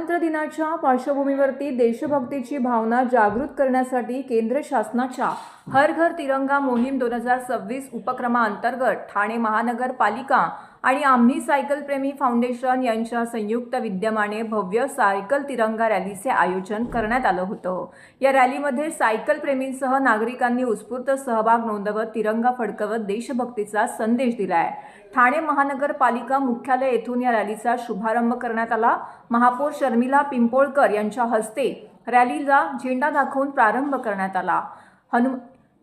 स्वातंत्र्य दिनाच्या पार्श्वभूमीवरती देशभक्तीची भावना जागृत करण्यासाठी केंद्र शासनाच्या हर घर तिरंगा मोहीम 2026 उपक्रमाअंतर्गत ठाणे महानगरपालिका आणि आम्ही सायकल प्रेमी फाउंडेशन यांच्या संयुक्त विद्यमाने भव्य सायकल तिरंगा रॅलीचे आयोजन करण्यात आलं होतं। या रॅलीमध्ये सायकल प्रेमींसह नागरिकांनी उत्स्फूर्त सहभाग नोंदवत तिरंगा फडकवत देशभक्तीचा संदेश दिलाय। ठाणे महानगरपालिका मुख्यालय येथून या रॅलीचा शुभारंभ करण्यात आला। महापौर शर्मिला पिंपोळकर यांच्या हस्ते रॅलीला झेंडा दाखवून प्रारंभ करण्यात आला।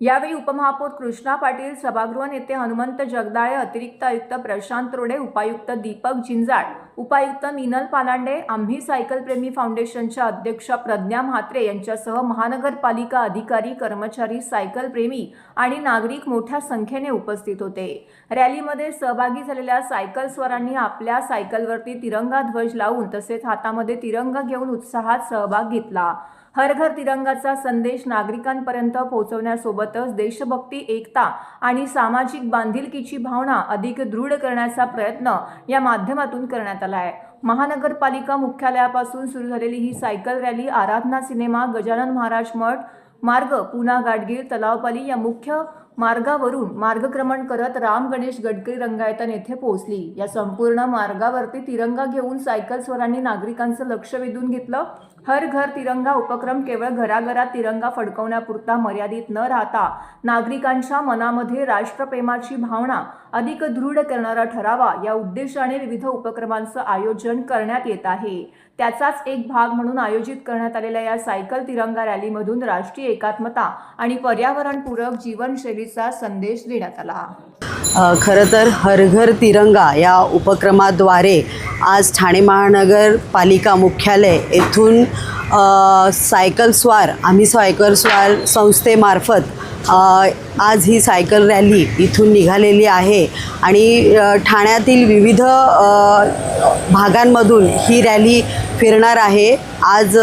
यावेळी उपमहापौर कृष्णा पाटील, सभागृह नेते हनुमंत जगदाळे, अतिरिक्त आयुक्त प्रशांत रोडे, उपायुक्त दीपक जिंजाळ, उपायुक्त मीनल पालांडे, आम्ही सायकल प्रेमी फाउंडेशनच्या अध्यक्ष प्रज्ञा म्हात्रे यांच्यासह महानगरपालिका अधिकारी, कर्मचारी, सायकल प्रेमी आणि नागरिक मोठ्या संख्येने उपस्थित होते। रॅलीमध्ये सहभागी झालेल्या सायकलस्वारांनी आपल्या सायकलवरती तिरंगा ध्वज लावून तसेच हातामध्ये तिरंगा घेऊन उत्साहात सहभाग घेतला। हर घर तिरंगाचा संदेश नागरिकांपर्यंत पोहोचवण्यासोबतच देशभक्ती, एकता आणि सामाजिक बांधिलकीची भावना अधिक दृढ करण्याचा प्रयत्न या माध्यमातून करण्यात आला आहे। महानगरपालिका मुख्यालयापासून सुरू झालेली ही सायकल रॅली आराधना सिनेमा, गजानन महाराज मठ मार्ग, पुणा गाडगीळ, तलावपाली या मुख्य मार्गावरून मार्गक्रमण करत राम गणेश गडकरी रंगायतन येथे पोहोचली। या संपूर्ण मार्गावरती तिरंगा घेऊन सायकलस्वारांनी नागरिकांचं लक्ष वेधून घेतलं। हर घर तिरंगा उपक्रम केवळ घराघरात तिरंगा फडकवण्यापुरता मर्यादित न राहता नागरिकांच्या मनामध्ये राष्ट्रप्रेमाची भावना अधिक दृढ करणारा ठरावा या उद्देशाने विविध उपक्रमांचं आयोजन करण्यात येत आहे। त्याचाच एक भाग म्हणून आयोजित करण्यात आलेल्या या सायकल तिरंगा रॅलीमधून राष्ट्रीय एकात्मता आणि पर्यावरणपूरक जीवनशैलीचा संदेश देण्यात आला। खरं तर हर घर तिरंगा या उपक्रमाद्वारे आज ठाणे महानगरपालिका मुख्यालय येथून सायकलस्वार आम्ही सायकलस्वार संस्थेमार्फत आज ही सायकल रॅली इथून निघालेली आहे आणि ठाण्यातील विविध भागांमधून ही रॅली फिरणार आहे। आज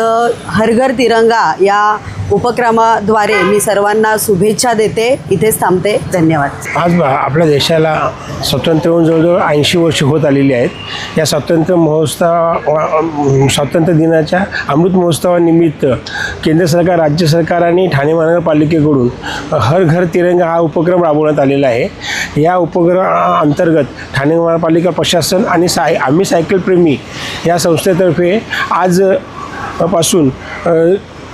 हर घर तिरंगा या उपक्रमाद्वारे मी सर्वांना शुभेच्छा देते। इथेच थांबते। धन्यवाद। आज आपल्या देशाला स्वातंत्र्य होऊन जवळजवळ 80 वर्ष होत आलेली आहेत। या स्वातंत्र्य दिनाच्या अमृत महोत्सवानिमित्त केंद्र सरकार, राज्य सरकार आणि ठाणे महानगरपालिकेकडून हर घर तिरंगा हा उपक्रम राबवण्यात आलेला आहे। या उपक्रमाअंतर्गत ठाणे महानगरपालिका प्रशासन आणि आम्ही सायकल प्रेमी या संस्थेतर्फे आज पासून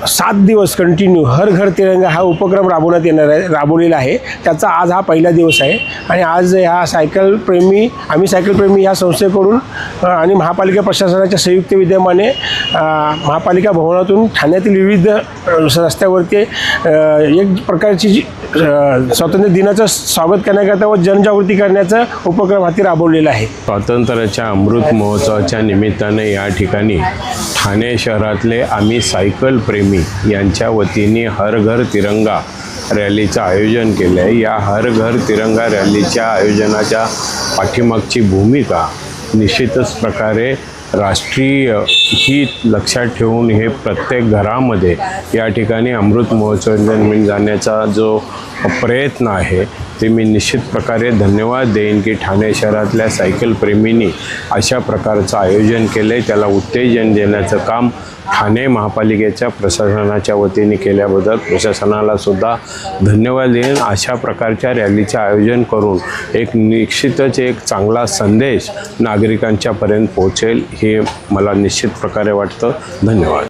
7 दिवस कंटिन्यू हर घर तिरंगा हा उपक्रम राबवलेला आहे। त्याचा आज हा पहिला दिवस आहे आणि आज ह्या आम्ही सायकल प्रेमी या संस्थेकडून आणि महापालिका प्रशासनाच्या संयुक्त विद्यमाने महापालिका भवनातून ठाण्यातील विविध रस्त्यावरती एक प्रकारची स्वातंत्र्य दिनाचं स्वागत करण्याकरता व जनजागृती करण्याचा उपक्रम हाती राबवलेला आहे। स्वातंत्र्याच्या अमृत महोत्सवाच्या निमित्ताने या ठिकाणी ठाणे शहरातले आम्ही सायकल प्रेमी यांच्या वतीने हर घर तिरंगा रॅलीचं आयोजन केलं आहे। या हर घर तिरंगा रॅलीच्या आयोजनाच्या पाठीमागची भूमिका निश्चितच प्रकारे राष्ट्रीय हित लक्षात ठेवून हे प्रत्येक घरामध्ये या ठिकाणी अमृत महोत्सव जाण्याचा जो प्रयत्न आहे ते मी निश्चित प्रकारे धन्यवाद देईन की ठाणे शहरातल्या सायकल प्रेमींनी अशा प्रकारचं आयोजन केलं आहे। त्याला उत्तेजन देण्याचं काम ठाणे महापालिकेच्या प्रशासनाच्या वतीने केल्याबद्दल प्रशासनाला सुद्धा धन्यवाद देईन। अशा प्रकारच्या रॅलीचे आयोजन करून एक निश्चितच एक चांगला संदेश नागरिकांच्यापर्यंत पोहोचेल हे मला निश्चित प्रकारे वाटतं। धन्यवाद।